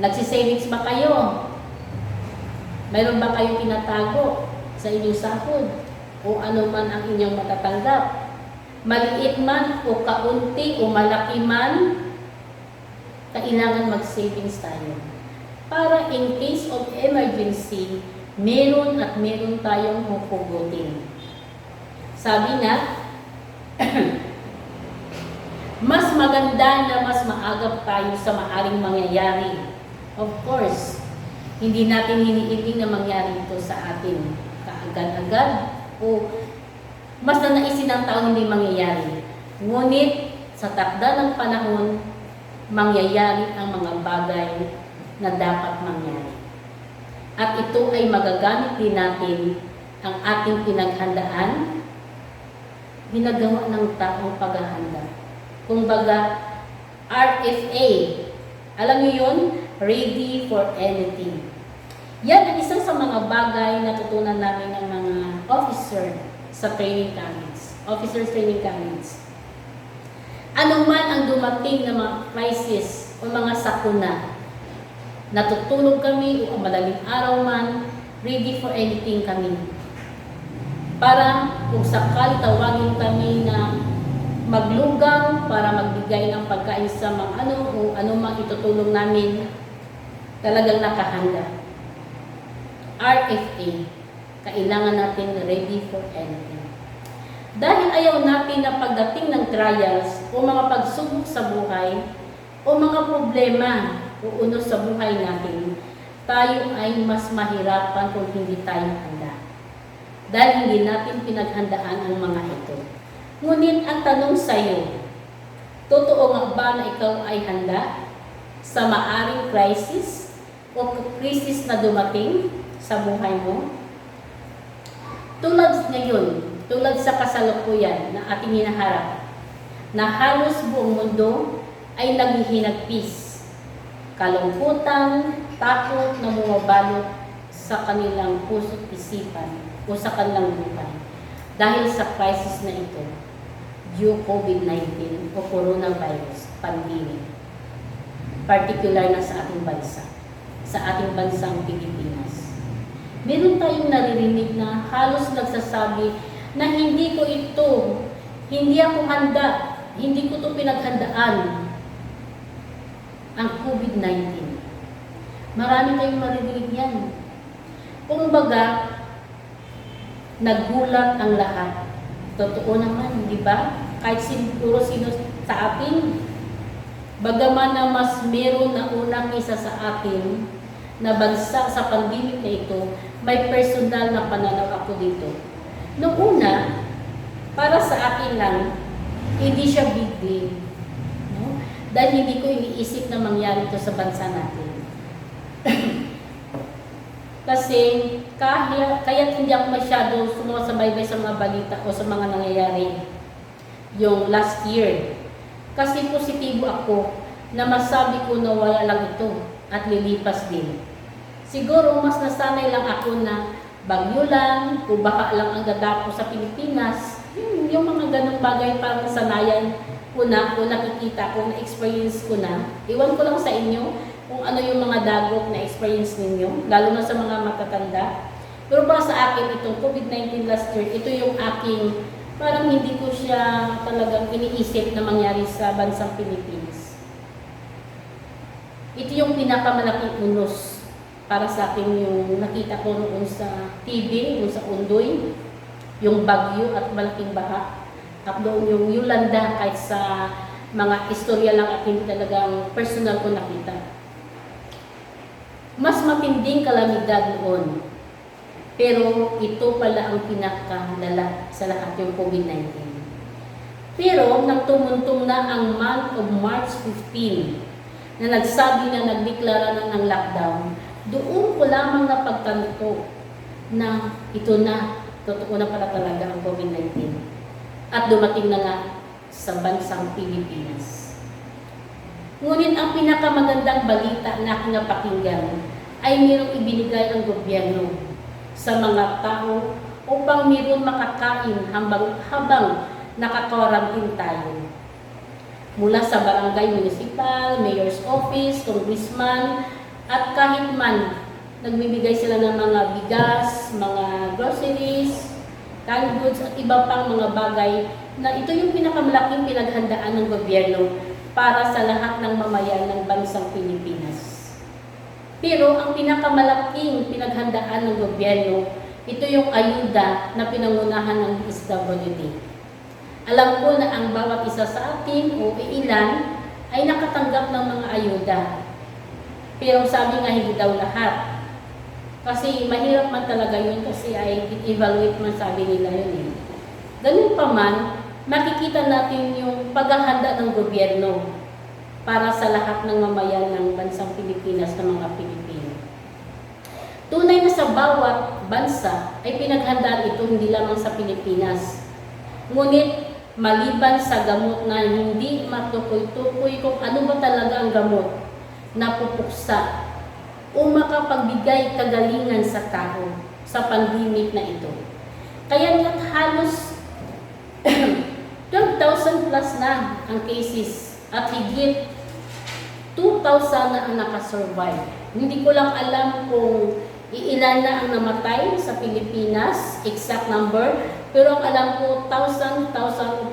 Nagsisavings ba kayo? Mayroon ba kayong tinatago sa inyong sahod? O ano man ang inyong matatanggap? Maliit man o kaunti o malaki man, kailangan mag-savings tayo. para in case of emergency, meron at meron tayong hupugutin. Sabi nga, mas maganda na mas maagap tayo sa maaring mangyayari. Of course, hindi natin hinihiling na mangyari ito sa atin kaagad-agad o mas na naisin ng tao hindi mangyayari. Ngunit sa takda ng panahon, mangyayari ang mga bagay na dapat mangyari. At ito ay magagamit din natin ang ating pinaghandaan, ginagawa ng taong paghahanda. Kumbaga, RFA. Alam niyo yun? Ready for anything. Yan ang isa sa mga bagay na tutunan namin ng mga officer sa training camps. Officers training camps. Ano man ang dumating na mga crisis o mga sakuna, natutulog kami o madaling araw man, ready for anything kami. Para kung sakali tawagin kami na maglugang para magbigay ng pagkain sa mga o anumang itutulong namin, talagang nakahanda. RFA, kailangan natin ready for anything. Dahil ayaw natin na pagdating ng trials o mga pagsubok sa buhay o mga problema o unos sa buhay natin, tayo ay mas mahirapan kung hindi tayo handa. Dahil hindi natin pinaghandaan ang mga ito. Ngunit ang tanong sa iyo, totoo nga ba na ikaw ay handa sa maaring crisis o krisis na dumating sa buhay mo? Tulad ngayon, tulad sa kasalukuyan na ating hinaharap, na halos buong mundo ay naghihinagpis, kalungkutan, takot na bumabalot sa kanilang puso't isipan o sa kanilang buhay dahil sa crisis na ito, due COVID-19 o coronavirus pandemic, particular na sa ating bansa, sa ating bansang Pilipinas. Meron tayong naririnig na halos nagsasabi na hindi ako handa, hindi ko ito pinaghandaan ang COVID-19. Marami tayong maririnig yan. Kumbaga, naggulat ang lahat. Totoo naman, di ba? Kahit siguro sino sa atin, bagaman na mas meron na unang isa sa atin na bagsak sa pandemic na ito, may personal na pananaw ako dito. Noong una, para sa akin lang, hindi siya big deal. No? Dahil hindi ko iniisip na mangyari ito sa bansa natin. Kasi kahit hindi ako masyado sumasabaybay sa mga balita o sa mga nangyayari yung last year. Kasi positibo ako na masabi ko na wala lang ito at lilipas din. Siguro mas nasanay lang ako na bagyo lang o baka lang ang dadapo sa Pilipinas. Yung mga ganong bagay parang sanayan ko na o nakikita ko, na-experience ko na. Iwan ko lang sa inyo kung ano yung mga dagok na experience ninyo, lalo na sa mga matatanda. Pero para sa akin, itong COVID-19 last year, ito yung aking, parang hindi ko siya talagang iniisip na mangyari sa bansang Pilipinas. Ito yung pinakamalaking unos para sa akin yung nakita ko noon sa TV, yung sa Undoy, yung bagyo at malaking baha. At doon yung Yolanda, kahit sa mga istorya lang at hindi talagang personal ko nakita. Mas matinding kalamidad noon. Pero ito pala ang pinakamalala sa lahat, yung COVID-19. Pero nang tumuntong na ang month of March 15, na nagsabi na nagdeklara na ng lockdown, doon ko lamang napagtanto na ito na, totoo na pala talaga ang COVID-19. At dumating na nga sa bansang Pilipinas. Ngunit ang pinakamagandang balita na aking napakinggan ay mayroong ibinigay ang gobyerno sa mga tao upang mayroong makakain habang nakakwarantin tayo. Mula sa barangay municipal, mayor's office, congressman, at kahit man nagbibigay sila ng mga bigas, mga groceries, canned goods at iba pang mga bagay na ito yung pinakamalaking pinaghandaan ng gobyerno para sa lahat ng mamayan ng bansang Pilipinas. Pero ang pinakamalaking pinaghandaan ng gobyerno, ito yung ayuda na pinangunahan ng DSWD. Alam ko na ang bawat isa sa atin o ilan ay nakatanggap ng mga ayuda. Pero sabi nga hindi daw lahat. Kasi mahirap man talaga yun kasi ay evaluate man sabi nila yun eh. Ganun pa man, makikita natin yung paghahanda ng gobyerno para sa lahat ng mamayan ng bansang Pilipinas ng mga Pilipino. Tunay na sa bawat bansa ay pinaghandaan ito hindi lamang sa Pilipinas. Ngunit maliban sa gamot na hindi matukoy-tukoy kung ano ba talaga ang gamot na pupuksa o makapagbigay kagalingan sa tao sa pandemic na ito. Kaya nga't halos 12,000 plus na ang cases at higit 2,000 na ang nakasurvive. Hindi ko lang alam kung ilan na ang namatay sa Pilipinas, exact number, pero ang alam ko, 1,000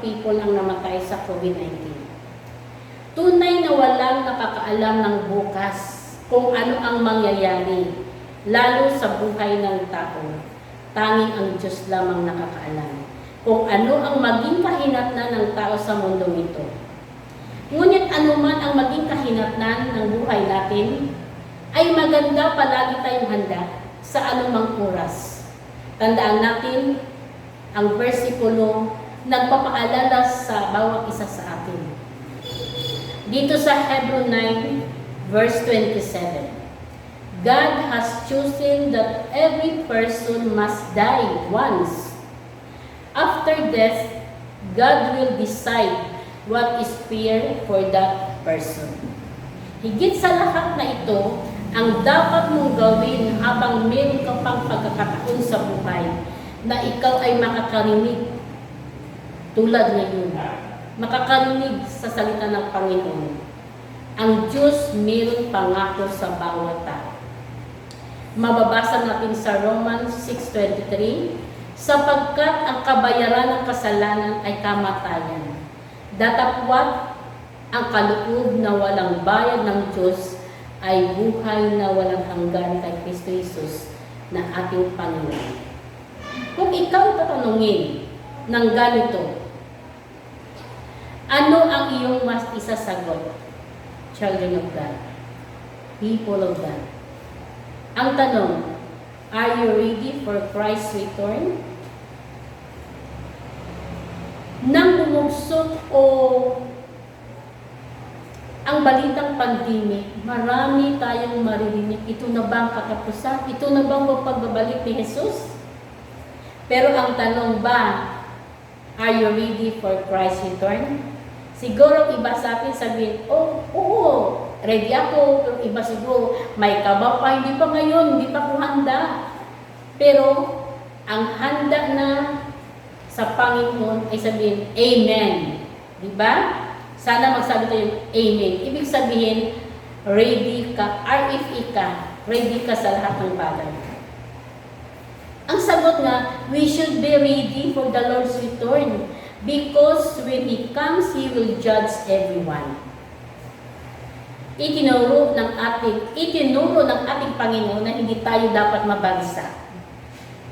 people ang namatay sa COVID-19. Tunay na walang nakakaalam ng bukas kung ano ang mangyayari, lalo sa buhay ng tao. Tanging ang Diyos lamang nakakaalam kung ano ang maging kahinatnan ng tao sa mundong ito. Ngunit anuman ang maging kahinatnan ng buhay natin, ay maganda palagi tayong handa sa anumang oras. Tandaan natin, ang versikulo nagpapaalala sa bawat isa sa atin. Dito sa Hebrew 9, verse 27, God has chosen that every person must die once. After death, God will decide what is fair for that person. Higit sa lahat na ito, ang dapat mong gawin habang meron ka pang pagkakataon sa buhay na ikaw ay makakarinig tulad ngayon. Makakarinig sa salita ng Panginoon. Ang Diyos meron pangako sa bawat tao. Mababasa natin sa Romans 6:23, sapagkat ang kabayaran ng kasalanan ay kamatayan. Datapwat ang kaloob na walang bayad ng Diyos ay buhay na walang hanggan kay Kristo Jesus na ating Panginoon. Kung ikaw tatanungin ng ganito, ano ang iyong mas isasagot? Children of God, people of God. Ang tanong, are you ready for Christ's return? Nang bumugsok o ang balitang pandemic, marami tayong maririnig, ito na ba ang katapusan? Ito na ba ang pagbabalik ni Jesus? Pero ang tanong ba, are you ready for Christ's return? Siguro iba sa atin sabihin, oo, ready ako. Pero iba siguro, may kaba pa, hindi pa ngayon, hindi pa ako handa. Pero ang handa na sa Panginoon ay sabihin, Amen. Diba? Sana magsabi tayo, Amen. Ibig sabihin, ready ka, RFE ka, ready ka sa lahat ng bagay. Ang sagot nga, we should be ready for the Lord's return because when He comes, He will judge everyone. Itinuro ng ating Panginoon na hindi tayo dapat mabagsak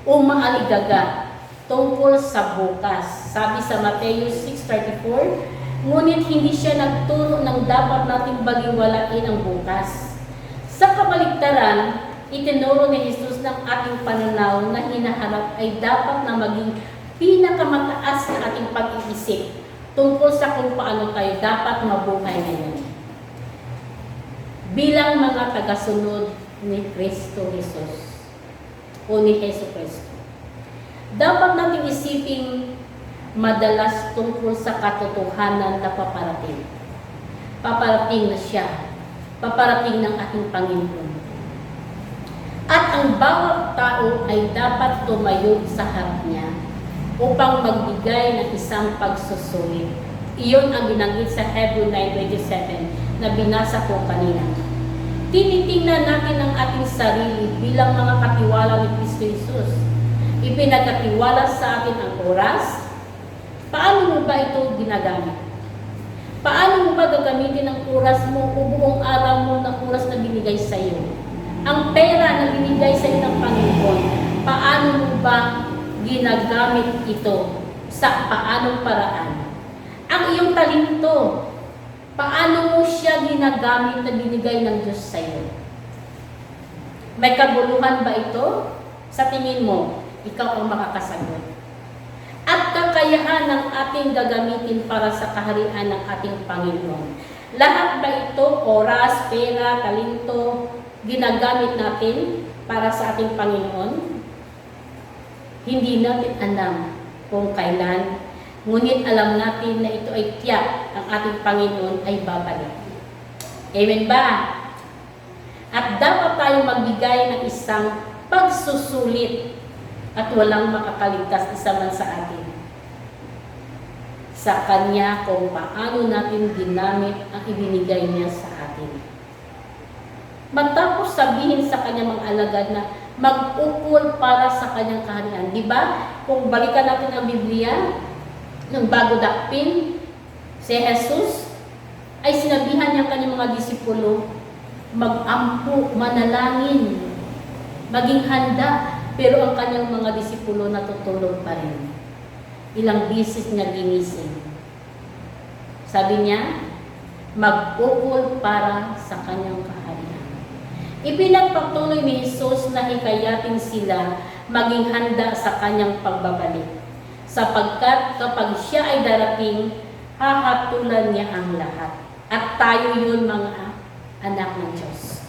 o maaligaga tungkol sa bukas. Sabi sa Mateo 6:34, ngunit hindi siya nagturo ng dapat nating baliwalain ang bukas. Sa kabaligtaran, itinuro ni Jesus ng ating pananaw na hinaharap ay dapat na maging pinakamataas na ating pag-iisip tungkol sa kung paano tayo dapat mabuhay ngayon. Bilang mga tagasunod ni Kristo Jesus o ni Jesu Kristo, dapat nating isiping madalas tungkol sa katotohanan na paparating. Paparating na siya. Paparating ng ating Panginoon. At ang bawat tao ay dapat tumayo sa harap niya upang magbigay ng isang pagsusulit. Iyon ang binanggit sa Hebrew 9:27 na binasa ko kanina. Tinitingnan natin ang ating sarili bilang mga katiwala ni Kristo Jesus. Ipinagkatiwala sa atin ang oras. Paano mo ba ito ginagamit? Paano mo ba gagamitin ang oras mo o buong araw mo ng oras na binigay sa iyo? Ang pera na binigay sa iyo ng Panginoon, paano mo ba ginagamit ito? Sa paanong paraan? Ang iyong talento, paano mo siya ginagamit na binigay ng Diyos sa iyo? May kabuluhan ba ito? Sa tingin mo, ikaw ang makakasagot. At kakayahan ng ating gagamitin para sa kaharian ng ating Panginoon. Lahat ba ito, oras, pera, talento, ginagamit natin para sa ating Panginoon? Hindi natin alam kung kailan, ngunit alam natin na ito ay tiyak ang ating Panginoon ay babalik. Amen ba? At dapat tayong magbigay ng isang pagsusulit at walang makakaligtas isa man sa atin. Sa Kanya kung paano natin ginamit ang ibinigay niya sa atin. Matapos sabihin sa kanyang mga alagad na mag-ukol para sa kanyang kaharian. Di ba? Kung balikan natin ang Biblia, nung bago dakpin, si Jesus, ay sinabihan niya kanyang mga disipulo, mag-ampo, manalangin, maging handa, pero ang kanyang mga disipulo natutulog pa rin. Ilang bisis niya ginising. Sabi niya, mag-ukol para sa kanyang kaharian. Ipinagpatuloy ni Jesus na hikayatin sila maging handa sa kanyang pagbabalik. Sapagkat kapag siya ay darating, hahatulan niya ang lahat. At tayo yun mga anak ng Diyos.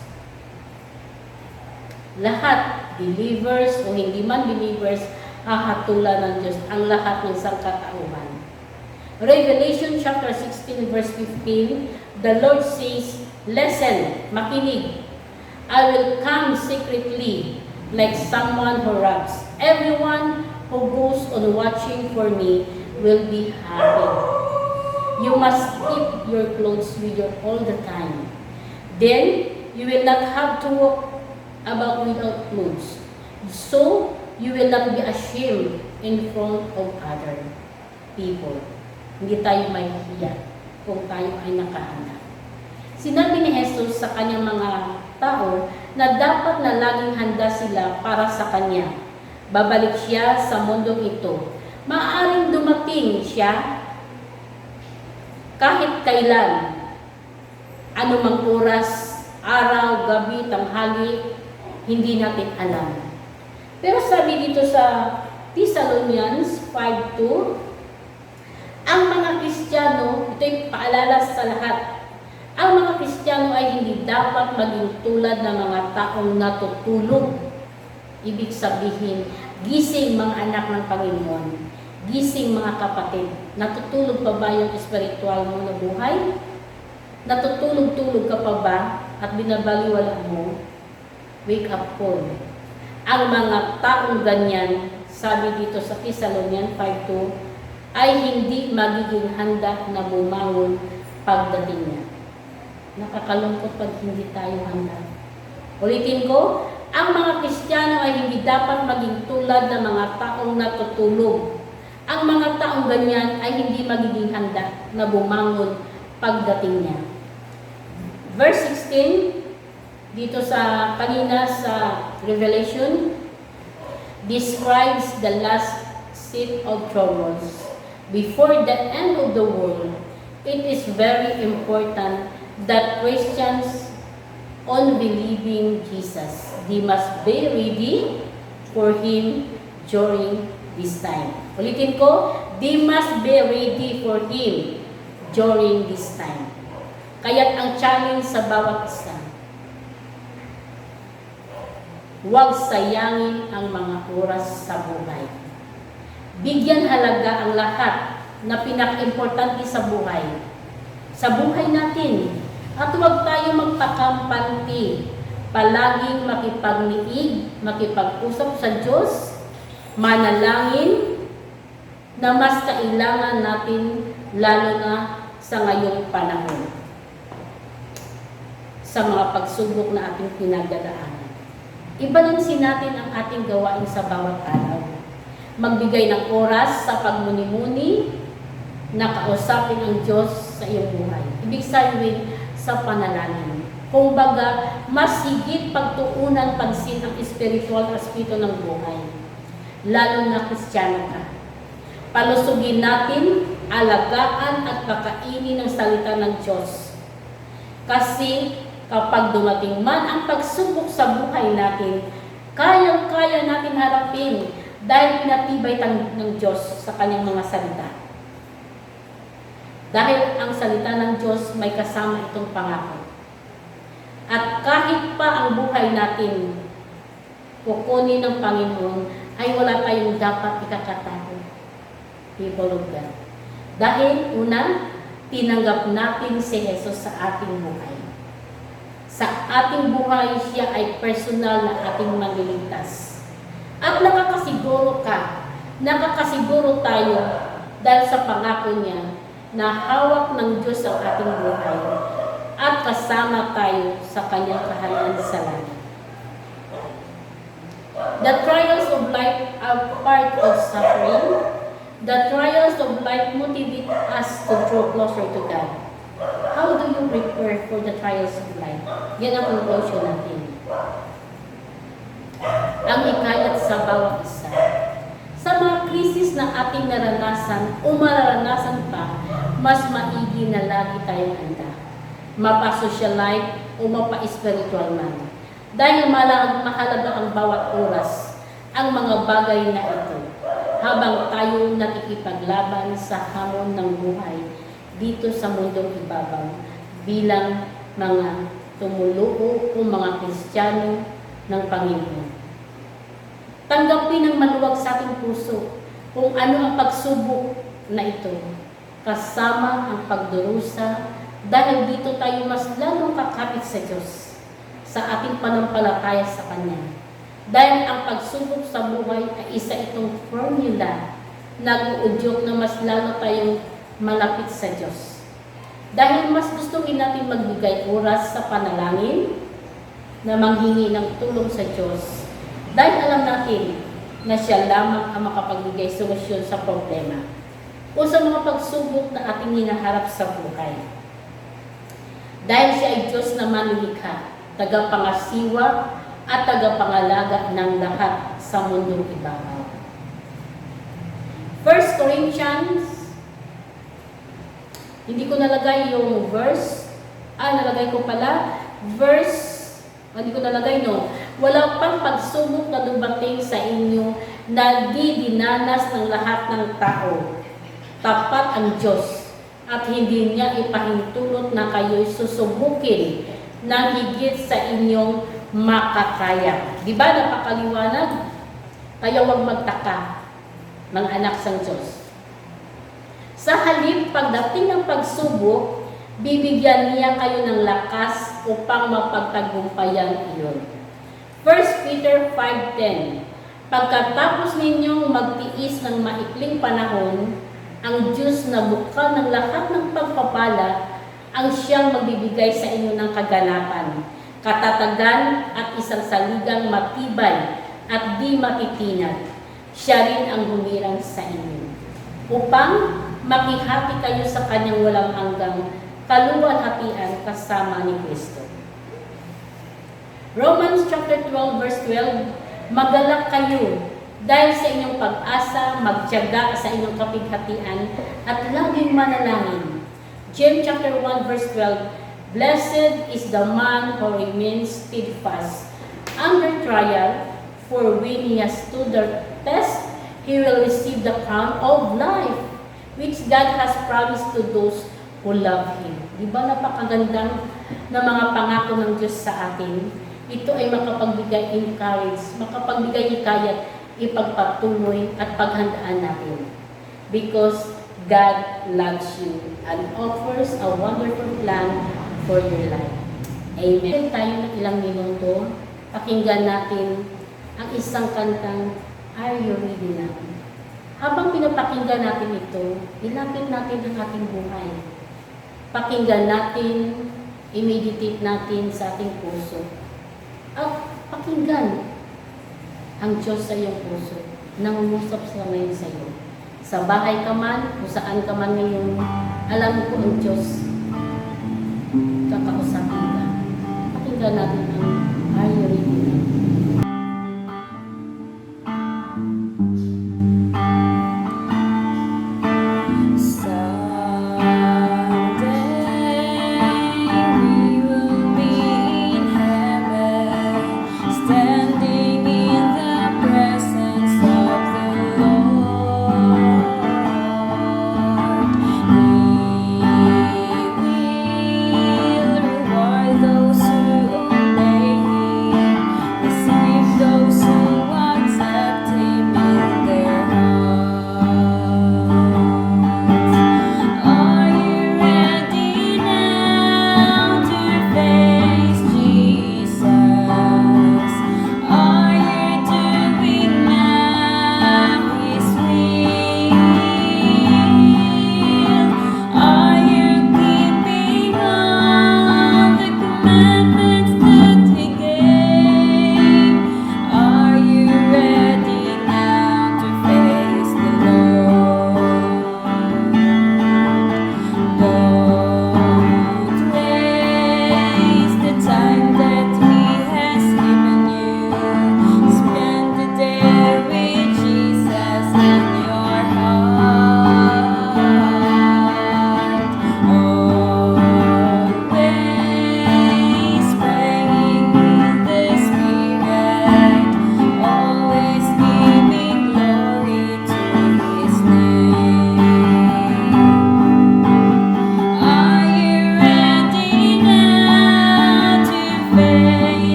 Lahat, believers o hindi man believers, hahatulan ng Diyos ang lahat ng sangkatauhan. Revelation chapter 16 verse 15, the Lord says, listen, makinig, I will come secretly like someone who robs. Everyone who goes on watching for me will be happy. You must keep your clothes with you all the time. Then you will not have to walk about without clothes. So you will not be ashamed in front of other people. Hindi tayo mahihiya kung tayo ay nakahanda. Sinabi ni Jesus sa kanyang mga tao na dapat na laging handa sila para sa Kanya. Babalik siya sa mundong ito. Maaaring dumating siya kahit kailan, anumang oras, araw, gabi, tanghali, hindi natin alam. Pero sabi dito sa Thessalonians 5:2, ang mga Kristiyano, ito'y paalala sa lahat, ang mga Kristiyano ay hindi dapat maging tulad ng mga taong natutulog. Ibig sabihin, gising mga anak ng Panginoon, gising mga kapatid. Natutulog pa ba yung espiritual mo na buhay? Natutulog-tulog ka pa ba at binabaliwala mo? Wake up call. Ang mga taong ganyan, sabi dito sa Thessalonians 5:2, ay hindi magiging handa na bumangon pagdating niya. Nakakalungkot pag hindi tayo handa. Ulitin ko, ang mga Kristiyano ay hindi dapat maging tulad ng mga taong natutulog. Ang mga taong ganyan ay hindi magiging handa na bumangon pagdating niya. Verse 16, dito sa kanina sa Revelation, describes the last seat of troubles. Before the end of the world, it is very important that Christians on believing Jesus, they must be ready for Him during this time. Ulitin ko, they must be ready for Him during this time. Kaya't ang challenge sa bawat isa, huwag sayangin ang mga oras sa buhay. Bigyan halaga ang lahat na pinaka-importante sa buhay natin. At huwag tayo magpakampante, palaging makipagniig, makipag-usap sa Diyos, manalangin, na mas kailangan natin lalo na sa ngayong panahon. Sa mga pagsubok na ating pinagdadaanan. Ibalansin natin ang ating gawain sa bawat araw. Magbigay ng oras sa pagmuni-muni, na kausapin ang Diyos sa iyong buhay. Ibig sabihin, sa panalangin. Kumbaga, mas higit pagtuunan pansin ang espiritual aspito ng buhay. Lalo na Kristiyano ka. Palusugin natin, alagaan at pakainin ang salita ng Diyos. Kasi kapag dumating man ang pagsubok sa buhay natin, kayang-kaya natin harapin dahil pinatibay ng Diyos sa kanyang mga salita. Dahil ang salita ng Diyos may kasama itong pangako. At kahit pa ang buhay natin kukunin ng Panginoon, ay wala tayong dapat ikakatago. People of God. Dahil una, tinanggap natin si Jesus sa ating buhay. Sa ating buhay, siya ay personal na ating magliligtas. At nakakasiguro tayo dahil sa pangako niya na hawak ng Diyos ang ating buhay at kasama tayo sa kanyang kahanan sa langit. The trials of life are part of suffering. The trials of life motivate us to draw closer to God. How do you prepare for the trials of life? Yan ang conclusion natin. Ang hikayat sa bawat isa. Sa mga krisis na ating naranasan o mararanasan pa, mas maigi na lagi tayong handa. Mapa-socialite o mapa-spiritual man. Dahil mahalaga ang bawat oras, ang mga bagay na ito, habang tayo nakikipaglaban sa hamon ng buhay dito sa mundong ibabaw bilang mga tumuluo o mga Kristiyano ng Panginoon. Tanggapin ng maluwag sa ating puso kung ano ang pagsubok na ito, kasama ang pagdurusa, dahil dito tayo mas lalong kakapit sa Diyos, sa ating panampalataya sa Kanya. Dahil ang pagsubok sa buhay ay isa itong formula na uudyok na mas lalo tayong malapit sa Diyos. Dahil mas gusto natin magbigay oras sa panalangin na manghingi ng tulong sa Diyos. Dahil alam natin na siya lamang ang makapagbigay solusyon sa problema o sa mga pagsubok na ating hinaharap sa buhay. Dahil siya ay Diyos na manlilikha, tagapangasiwa at tagapangalaga ng lahat sa mundong ibabaw. 1 Corinthians, hindi ko nalagay yung verse, nalagay ko pala, hindi ko nalagay wala pang pagsubok na dumating sa inyo na di dinanas ng lahat ng tao. Tapat ang Diyos at hindi niya ipahintulot na kayo'y susubukin ng higit sa inyong makakaya. Di ba napakaliwanag? Kaya huwag magtaka, mga anak ng Diyos. Sa halip, pagdating ng pagsubok, bibigyan niya kayo ng lakas upang mapagtagumpayan iyon. 1 Peter 5:10. Pagkatapos ninyong magtiis ng maikling panahon, ang Diyos na bukal ng lahat ng pagpapala ang siyang magbibigay sa inyo ng kaganapan, katatagan at isang saligang matibay at di matitinag. Siya rin ang humirang sa inyo, upang makihati kayo sa kanyang walang hanggang kaluwalhatian kasama ni Kristo. Romans chapter 12 verse 12, magalak kayo dahil sa inyong pag-asa, magtiyaga sa inyong kapighatian at laging manalangin. James chapter 1 verse 12, blessed is the man who remains steadfast under trial, for when he has stood the test, he will receive the crown of life, which God has promised to those who love Him. Di ba napakagandang na mga pangako ng Diyos sa atin? Ito ay makapagbigay encourage, makapagbigay hikayat, ipagpatuloy at paghandaan natin. Because God loves you and offers a wonderful plan for your life. Amen. Tayo ng ilang minuto, pakinggan natin ang isang kantang Are You Ready Now? Habang pinapakinggan natin ito, ilapit natin ang ating buhay. Pakinggan natin, i-meditate natin sa ating puso. At pakinggan ang Diyos sa iyong puso, nangungusap sa ngayon sa iyo. Sa bahay ka man, kung saan ka man ngayon, alam ko ang Diyos, kakausapin ka. pakinggan natin ang Are You Ready Now?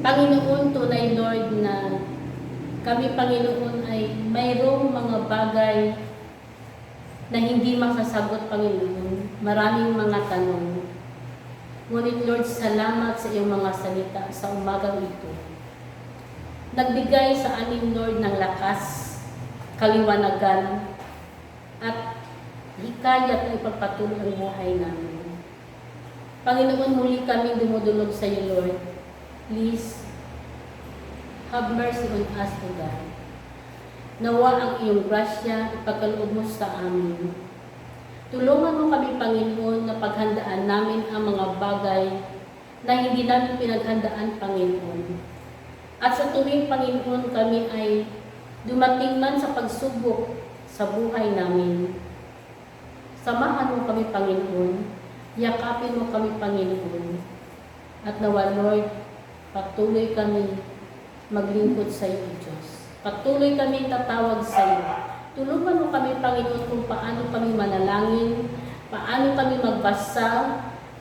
Panginoon, tunay Lord na kami Panginoon ay mayroong mga bagay na hindi masasagot Panginoon. Maraming mga tanong. Ngunit Lord, salamat sa iyong mga salita sa umagang ito. Nagbigay sa amin Lord ng lakas, kaliwanagan, at hikayat na ipagpatuloy ang buhay namin. Panginoon, muli kami dumudulog sa iyo Lord. Please, have mercy on us, O God. Nawa ang iyong grasya, ipagkaloob mo sa amin. Tulungan mo kami, Panginoon, na paghandaan namin ang mga bagay na hindi namin pinaghandaan, Panginoon. At sa tuwing, Panginoon, kami ay dumating man sa pagsubok sa buhay namin. Samahan mo kami, Panginoon. Yakapin mo kami, Panginoon. At nawa, Lord, patuloy kami maglingkod sa iyo, Diyos. Patuloy kami tatawag sa iyo. Tulungan mo kami, Panginoon, kung paano kami manalangin, paano kami magbasa,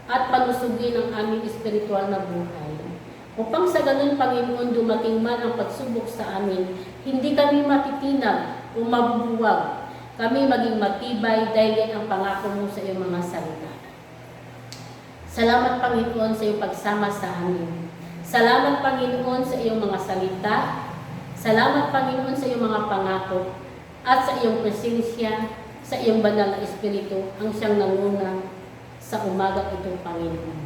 at palusugin ang aming espiritual na buhay. Upang sa ganun, Panginoon, dumating man ang pagsubok sa amin, hindi kami matitinag o mabubuwag. Kami maging matibay dahil yan ang pangako mo sa iyong mga salita. Salamat, Panginoon, sa iyong pagsama sa amin. Salamat, Panginoon, sa iyong mga salita. Salamat, Panginoon, sa iyong mga pangako at sa iyong presensya, sa iyong banal na Espiritu, ang siyang nanguna sa umaga ito, Panginoon.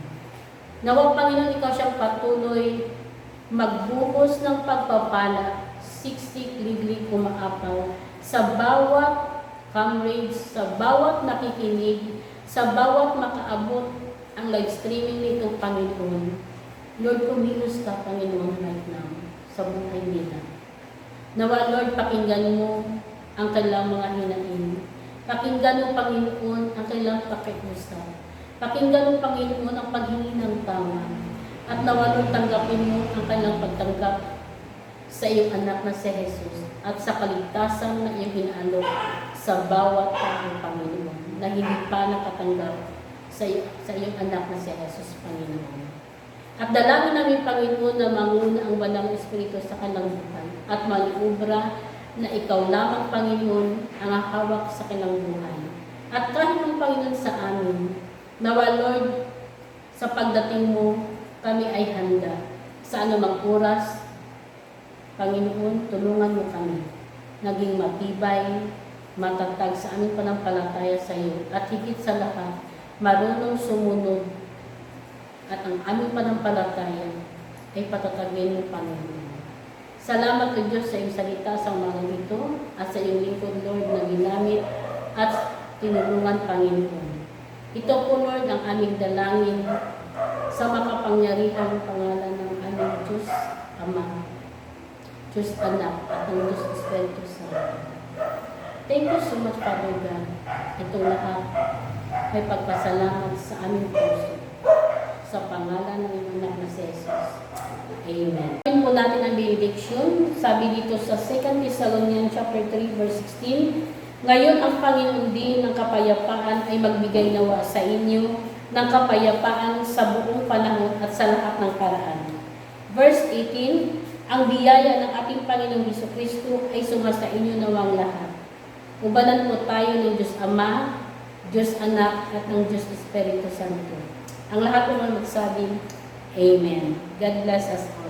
Nawang, Panginoon, ikaw siyang patuloy magbuhos ng pagpapala, siksik, liglig, umaapaw, sa bawat comrades, sa bawat nakikinig, sa bawat makaabot ang live streaming nito, Panginoon. Lord, kumilos ka, Panginoon, right now, sa buhay nila. Nawa, Lord, pakinggan mo ang kanilang mga hinain. Pakinggan mo, Panginoon, ang kanilang pakiusap. Pakinggan mo, Panginoon, ang paghingi ng tama. At nawa, Lord, tanggapin mo ang kanilang pagtanggap sa iyong anak na si Jesus at sa kaligtasan na iyong inaalok sa bawat tao, Panginoon, na hindi pa nakatanggap sa iyong anak na si Jesus, Panginoon. At dalangin namin, Panginoon, na manguna ang walang Espiritu sa kanilang buhay at maniubra na ikaw lamang, Panginoon, ang hawak sa kanilang buhay. At kahit ng Panginoon sa amin, nawa, Lord, sa pagdating mo, kami ay handa sa anumang oras. Panginoon, tulungan mo kami naging matibay, matatag sa aming panampalataya sa iyo, at higit sa lahat, marunong sumunod at ang aming panampalataya ay patatagin mo, Panginoon. Salamat o Diyos sa iyong salita sa umagang ito at sa iyong lingkod, Lord, na ginamit at tinulungan, Panginoon. Ito po, Lord, ang aming dalangin sa makapangyarihang pangalan ng aming Diyos Ama, Diyos Anak, at ng Diyos Espiritu Santo. Thank you so much, Father God. Itong lahat ay pagpasalamat sa aming puso. Sa pangalan ng iyong anak na si Jesus. Amen. Ngayon po natin ang benediction. Sabi dito sa 2 Thessalonians chapter 3 verse 16, ngayon ang Panginoon din ng kapayapaan ay magbigay nawa sa inyo ng kapayapaan sa buong panahon at sa lahat ng paraan. Verse 18, ang biyaya ng ating Panginoong Jesucristo ay sumasa inyo nawang lahat. Ubanan po tayo ng Diyos Ama, Diyos Anak, at ng Diyos Espiritu Santo. Ang lahat po magsabi, Amen. God bless us all.